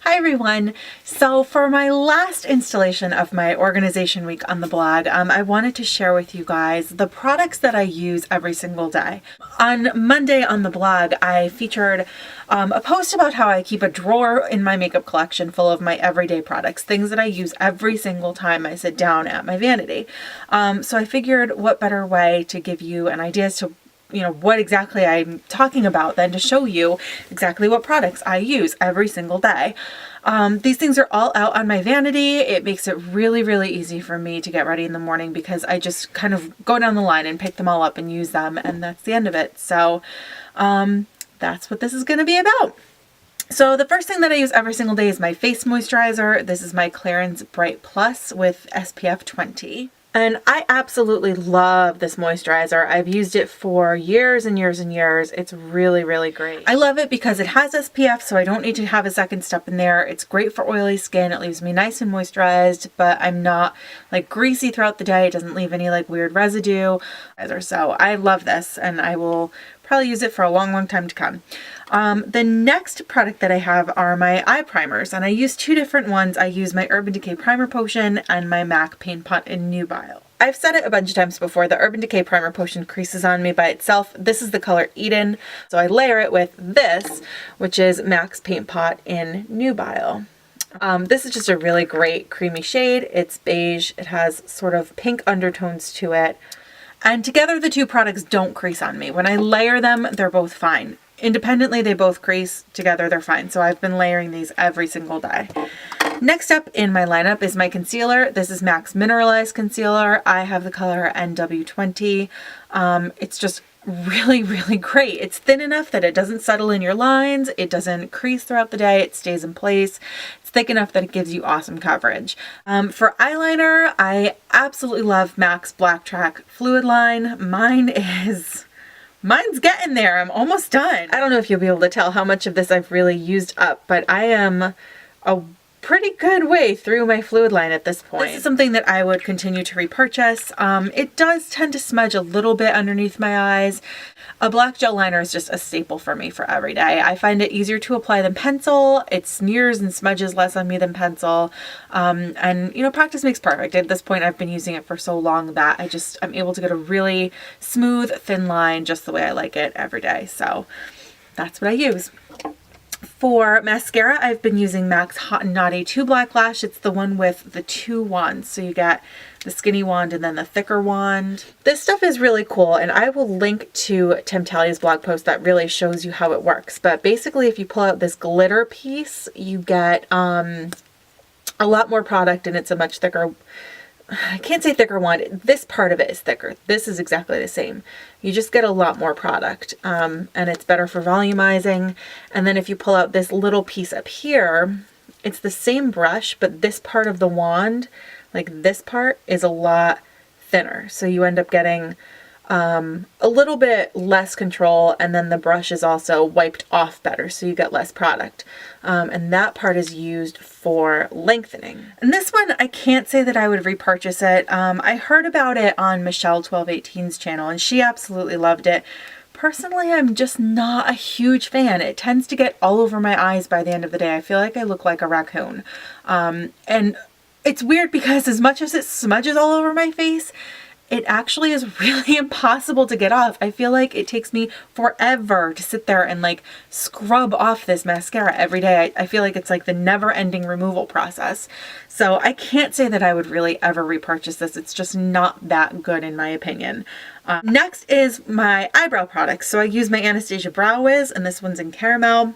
Hi everyone! So for my last installation of my organization week on the blog, I wanted to share with you guys the products that I use every single day. On Monday on the blog, I featured a post about how I keep a drawer in my makeup collection full of my everyday products, things that I use every single time I sit down at my vanity. So I figured what better way to give you an idea as to what exactly I'm talking about than to show you exactly what products I use every single day. These things are all out on my vanity. It makes it really, really easy for me to get ready in the morning because I just kind of go down the line and pick them all up and use them, and that's the end of it. So that's what this is going to be about. So the first thing that I use every single day is my face moisturizer. This is my Clarins Bright Plus with SPF 20. And I absolutely love this moisturizer. I've used it for years and years and years. It's really, really great. I love it because it has SPF, so I don't need to have a second step in there. It's great for oily skin. It leaves me nice and moisturized, but I'm not like greasy throughout the day. It doesn't leave any like weird residue. So I love this, and I will probably use it for a long, long time to come. The next product that I have are my eye primers, and I use two different ones. I use my Urban Decay Primer Potion and my MAC Paint Pot in Nubile. I've said it a bunch of times before, the Urban Decay Primer Potion creases on me by itself. This is the color Eden, so I layer it with this, which is MAC's Paint Pot in Nubile. This is just a really great creamy shade. It's beige. It has sort of pink undertones to it. And together the two products don't crease on me. When I layer them, they're both fine. Independently, they both crease. Together, they're fine. So I've been layering these every single day. Next up in my lineup is my concealer. This is MAC's Mineralize Concealer. I have the color NW20. It's just really, really great. It's thin enough that it doesn't settle in your lines. It doesn't crease throughout the day. It stays in place. It's thick enough that it gives you awesome coverage. For eyeliner, I absolutely love MAC's Blacktrack Fluidline. Mine's getting there. I'm almost done. I don't know if you'll be able to tell how much of this I've really used up, but I am a pretty good way through my Fluidline at this point. This is something that I would continue to repurchase. It does tend to smudge a little bit underneath my eyes. A black gel liner is just a staple for me for every day. I find it easier to apply than pencil. It smears and smudges less on me than pencil. And practice makes perfect. At this point, I've been using it for so long that I'm able to get a really smooth, thin line just the way I like it every day. So that's what I use. For mascara, I've been using MAC's Hot and Naughty 2 Black Lash. It's the one with the two wands. So you get the skinny wand and then the thicker wand. This stuff is really cool, and I will link to Tim Talia's blog post that really shows you how it works. But basically, if you pull out this glitter piece, you get a lot more product, and it's a much thicker, I can't say thicker wand. This part of it is thicker. This is exactly the same. You just get a lot more product, and it's better for volumizing. And then if you pull out this little piece up here, it's the same brush, but this part of the wand, like this part, is a lot thinner. So you end up getting a little bit less control, and then the brush is also wiped off better, so you get less product. And that part is used for lengthening. And this one, I can't say that I would repurchase it. I heard about it on Michelle 1218's channel, and she absolutely loved it. Personally, I'm just not a huge fan. It tends to get all over my eyes by the end of the day. I feel like I look like a raccoon. And it's weird because as much as it smudges all over my face, it actually is really impossible to get off. I feel like it takes me forever to sit there and like scrub off this mascara every day. I feel like it's like the never-ending removal process. So I can't say that I would really ever repurchase this. It's just not that good in my opinion. Next is my eyebrow products. So I use my Anastasia Brow Wiz, and this one's in caramel.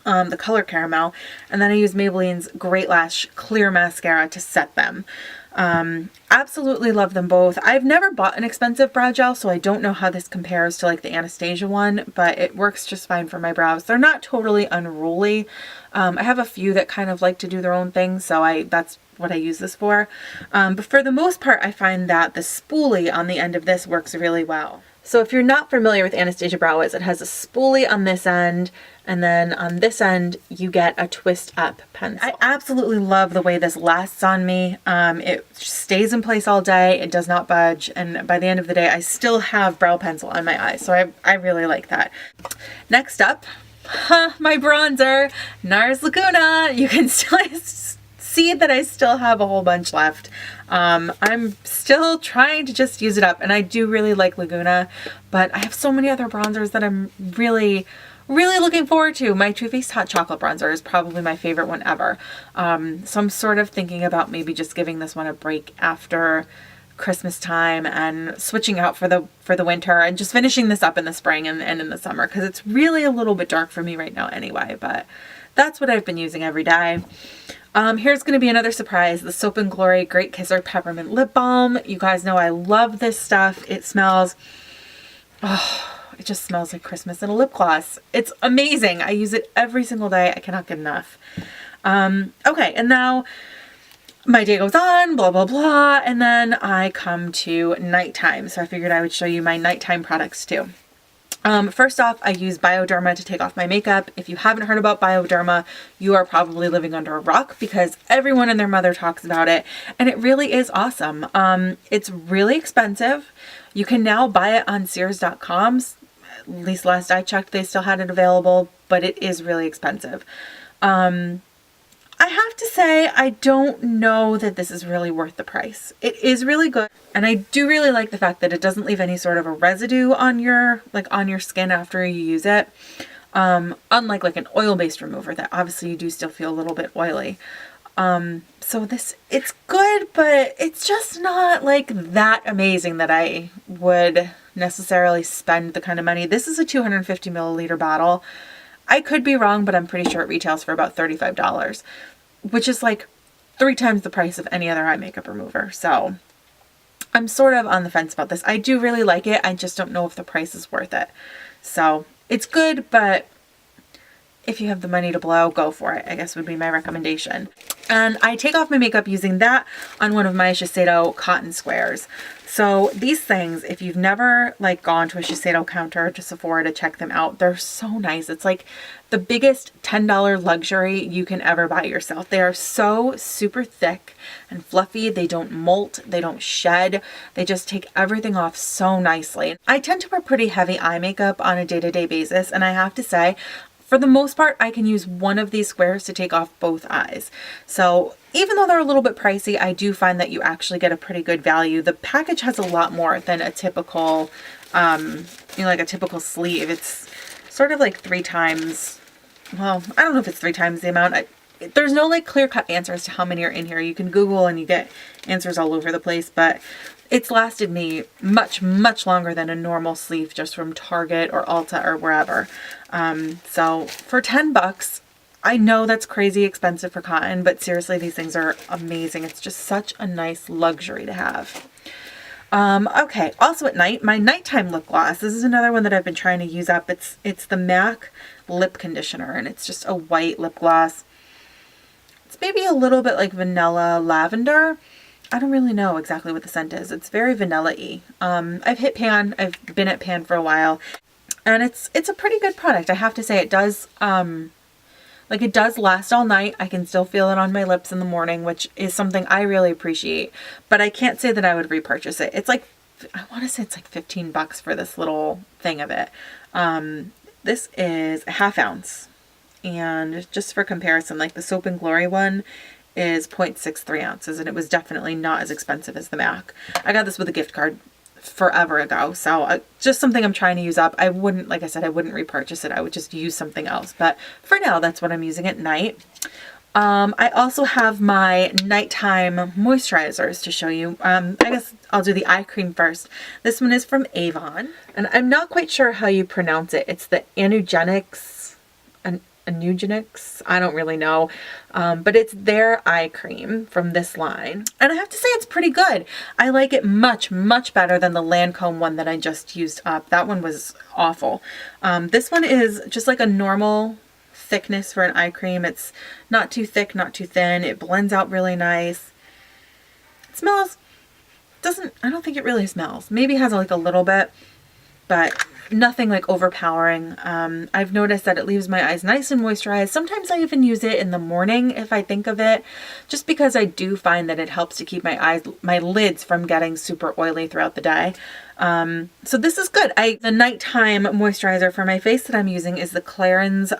The color caramel, and then I use Maybelline's Great Lash Clear Mascara to set them. Absolutely love them both. I've never bought an expensive brow gel, so I don't know how this compares to like the Anastasia one, but it works just fine for my brows. They're not totally unruly. I have a few that kind of like to do their own thing, so that's what I use this for. But for the most part, I find that the spoolie on the end of this works really well. So if you're not familiar with Anastasia Brow Wiz, it has a spoolie on this end, and then on this end, you get a twist up pencil. I absolutely love the way this lasts on me. It stays in place all day. It does not budge. And by the end of the day, I still have brow pencil on my eyes. So I really like that. Next up, my bronzer, NARS Laguna. You can still see that I still have a whole bunch left. I'm still trying to just use it up, and I do really like Laguna, but I have so many other bronzers that I'm really looking forward to. My Too Faced Hot Chocolate Bronzer is probably my favorite one ever. So I'm sort of thinking about maybe just giving this one a break after Christmas time and switching out for the winter and just finishing this up in the spring and in the summer, because it's really a little bit dark for me right now anyway, but that's what I've been using every day. Here's going to be another surprise, the Soap & Glory Great Kisser Peppermint Lip Balm. You guys know I love this stuff. It smells, it just smells like Christmas in a lip gloss. It's amazing. I use it every single day. I cannot get enough. Okay, and now my day goes on, blah, blah, blah, and then I come to nighttime. So I figured I would show you my nighttime products too. First off, I use Bioderma to take off my makeup. If you haven't heard about Bioderma, you are probably living under a rock, because everyone and their mother talks about it, and it really is awesome. It's really expensive. You can now buy it on Sears.com. At least last I checked, they still had it available, but it is really expensive. I have to say, I don't know that this is really worth the price. It is really good, and I do really like the fact that it doesn't leave any sort of a residue on your skin after you use it. Unlike like an oil-based remover that obviously you do still feel a little bit oily. So it's good, but it's just not like that amazing that I would necessarily spend the kind of money. This is a 250 milliliter bottle. I could be wrong, but I'm pretty sure it retails for about $35, which is like 3 times the price of any other eye makeup remover. So I'm sort of on the fence about this. I do really like it. I just don't know if the price is worth it. So it's good, but if you have the money to blow, go for it, I guess would be my recommendation. And I take off my makeup using that on one of my Sheseido cotton squares. So these things, if you've never like gone to a Sheseido counter to Sephora to check them out, they're so nice. It's like the biggest $10 luxury you can ever buy yourself. They are so super thick and fluffy. They don't molt, they don't shed. They just take everything off so nicely. I tend to wear pretty heavy eye makeup on a day-to-day basis, and I have to say, for the most part, I can use one of these squares to take off both eyes. So even though they're a little bit pricey, I do find that you actually get a pretty good value. The package has a lot more than a typical, like a typical sleeve. It's sort of like 3 times, well, I don't know if it's 3 times the amount. There's no like clear-cut answers to how many are in here. You can Google and you get answers all over the place, but it's lasted me much longer than a normal sleeve just from Target or Ulta or wherever. So for $10, I know that's crazy expensive for cotton, but seriously, these things are amazing. It's just such a nice luxury to have. Okay, also at night, my nighttime lip gloss. This is another one that I've been trying to use up. It's the MAC Lip Conditioner, and it's just a white lip gloss. It's maybe a little bit like vanilla lavender. I don't really know exactly what the scent is. It's very vanilla-y. I've hit pan. I've been at pan for a while, and it's a pretty good product. I have to say, it does it does last all night. I can still feel it on my lips in the morning, which is something I really appreciate. But I can't say that I would repurchase it. It's like, I want to say it's like $15 for this little thing of it. This is a 1/2 ounce, and just for comparison, like the Soap & Glory one is 0.63 ounces, and it was definitely not as expensive as the MAC. I got this with a gift card forever ago, so just something I'm trying to use up. I wouldn't, like I said, I wouldn't repurchase it. I would just use something else, but for now, that's what I'm using at night. I also have my nighttime moisturizers to show you. I guess I'll do the eye cream first. This one is from Avon, and I'm not quite sure how you pronounce it. It's the AnewGenics, AnewGenics, I don't really know, but it's their eye cream from this line, and I have to say it's pretty good. I like it much better than the Lancome one that I just used up. That one was awful. This one is just like a normal thickness for an eye cream. It's not too thick, not too thin. It blends out really nice. It smells, I don't think it really smells. Maybe it has like a little bit. but nothing like overpowering. I've noticed that it leaves my eyes nice and moisturized. Sometimes I even use it in the morning if I think of it, just because I do find that it helps to keep my lids from getting super oily throughout the day. So this is good. The nighttime moisturizer for my face that I'm using is the Clarins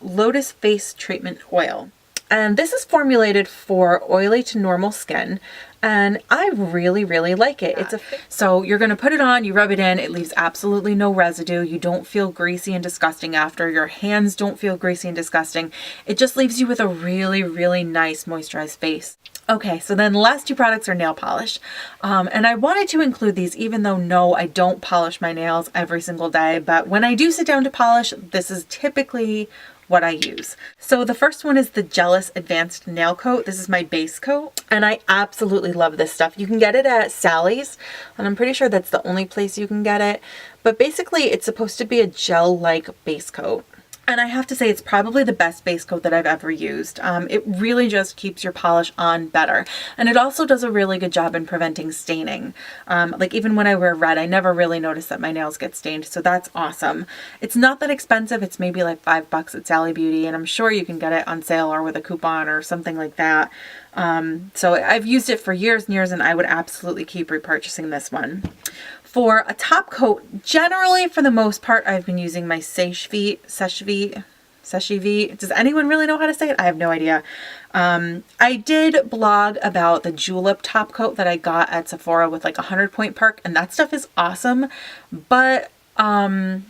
Lotus Face Treatment Oil. And this is formulated for oily to normal skin, and I really, really like it. So you're going to put it on, you rub it in, it leaves absolutely no residue. You don't feel greasy and disgusting after. Your hands don't feel greasy and disgusting. It just leaves you with a really, really nice moisturized face. Okay, so then the last two products are nail polish. And I wanted to include these even though no, I don't polish my nails every single day, but when I do sit down to polish, this is typically what I use. So the first one is the Gelous Advanced Nail Coat. This is my base coat, and I absolutely love this stuff. You can get it at Sally's, and I'm pretty sure that's the only place you can get it. But basically, it's supposed to be a gel-like base coat. And I have to say, it's probably the best base coat that I've ever used. It really just keeps your polish on better. And it also does a really good job in preventing staining. Like even when I wear red, I never really notice that my nails get stained. So that's awesome. It's not that expensive. It's maybe like $5 at Sally Beauty. And I'm sure you can get it on sale or with a coupon or something like that. So I've used it for years and years, and I would absolutely keep repurchasing this one. For a top coat, generally for the most part, I've been using my Seche Vite. Does anyone really know how to say it? I have no idea. I did blog about the Julep top coat that I got at Sephora with like a 100-point perk, and that stuff is awesome. But I'm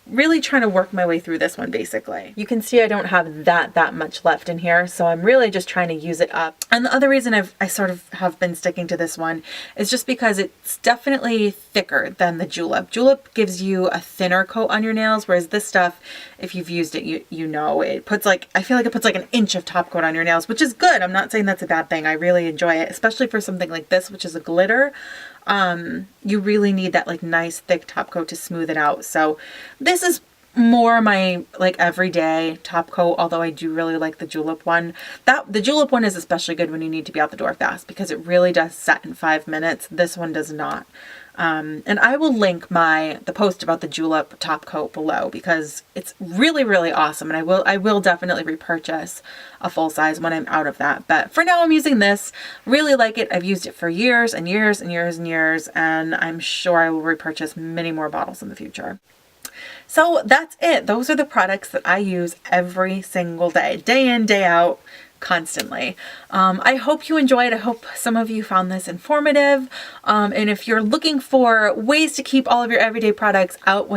really trying to work my way through this one basically. You can see I don't have that much left in here, so I'm really just trying to use it up. And the other reason I sort of have been sticking to this one is just because it's definitely thicker than the Julep. Julep gives you a thinner coat on your nails, whereas this stuff, if you've used it, you know, it puts like, I feel like it puts like an inch of top coat on your nails, which is good. I'm not saying that's a bad thing. I really enjoy it, especially for something like this, which is a glitter. You really need that like nice thick top coat to smooth it out. So this is more my like everyday top coat, although I do really like the Julep one. The Julep one is especially good when you need to be out the door fast because it really does set in 5 minutes. This one does not. And I will link the post about the Julep top coat below because it's really, really awesome. And I will definitely repurchase a full size when I'm out of that. But for now, I'm using this. Really like it. I've used it for years and years and years and years, and I'm sure I will repurchase many more bottles in the future. So that's it. Those are the products that I use every single day in, day out, constantly. I hope you enjoyed. I hope some of you found this informative. And if you're looking for ways to keep all of your everyday products out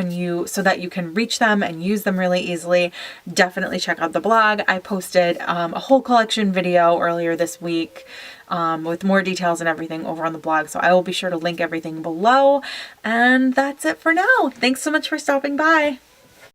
so that you can reach them and use them really easily, definitely check out the blog. I posted a whole collection video earlier this week with more details and everything over on the blog. So I will be sure to link everything below. And that's it for now. Thanks so much for stopping by.